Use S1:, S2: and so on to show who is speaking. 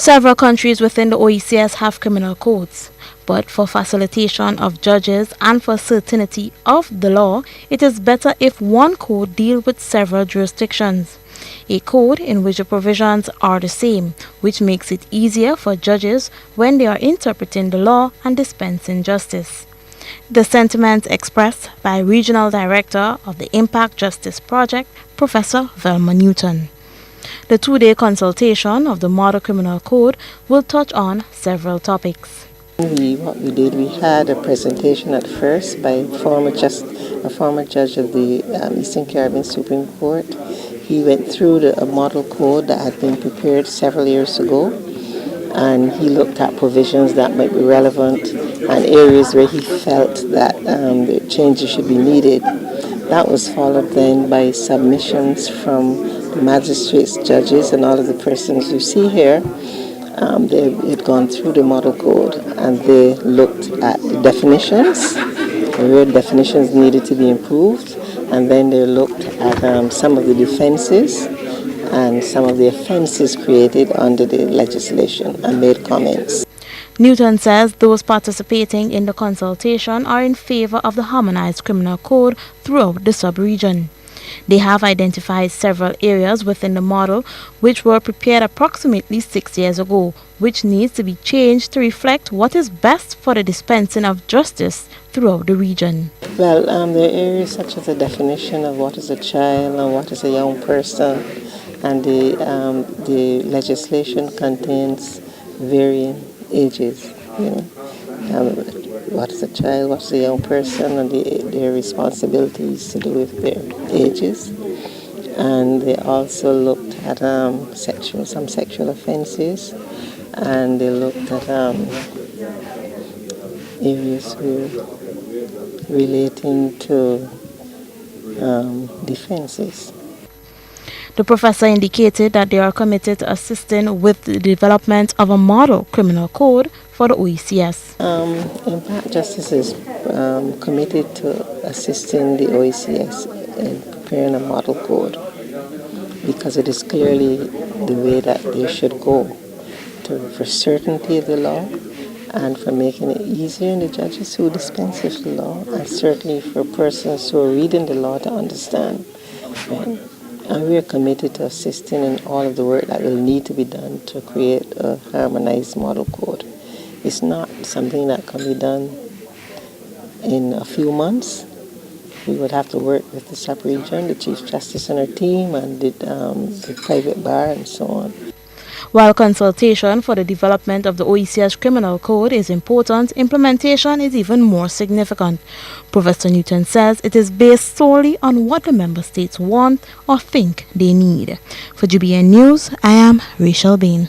S1: Several countries within the OECS have criminal codes, but for facilitation of judges and for certainty of the law, it is better if one code deals with several jurisdictions. A code in which the provisions are the same, which makes it easier for judges when they are interpreting the law and dispensing justice. The sentiments expressed by Regional Director of the Impact Justice Project, Professor Velma Newton. The two-day consultation of the Model Criminal Code will touch on several topics.
S2: What we did, we had a presentation at first by a former judge of the Eastern Caribbean Supreme Court. He went through a model code that had been prepared several years ago, and he looked at provisions that might be relevant and areas where he felt that the changes should be needed. That was followed then by submissions from magistrates, judges, and all of the persons you see here. They had gone through the model code and they looked at the definitions, where definitions needed to be improved, and then they looked at some of the defenses and some of the offenses created under the legislation and made comments.
S1: Newton says those participating in the consultation are in favor of the harmonized criminal code throughout the sub-region. They have identified several areas within the model which were prepared approximately 6 years ago, which needs to be changed to reflect what is best for the dispensing of justice throughout the region.
S2: Well, there are areas such as the definition of what is a child and what is a young person, and the legislation contains varying ages, what is a child, what is a young person, and their responsibilities to do with their ages. And they also looked at some sexual offenses, and they looked at areas relating to defenses.
S1: The professor indicated that they are committed to assisting with the development of a model criminal code for the OECS.
S2: Impact Justice is committed to assisting the OECS in preparing a model code, because it is clearly the way that they should go for certainty of the law and for making it easier on the judges who dispense with the law, and certainly for persons who are reading the law to understand. And we are committed to assisting in all of the work that will need to be done to create a harmonized model code. It's not something that can be done in a few months. We would have to work with the sub-region, the Chief Justice and her team, and the private bar, and so on.
S1: While consultation for the development of the OECS criminal code is important, implementation is even more significant. Professor Newton says it is based solely on what the member states want or think they need. For GBN News, I am Rachel Bain.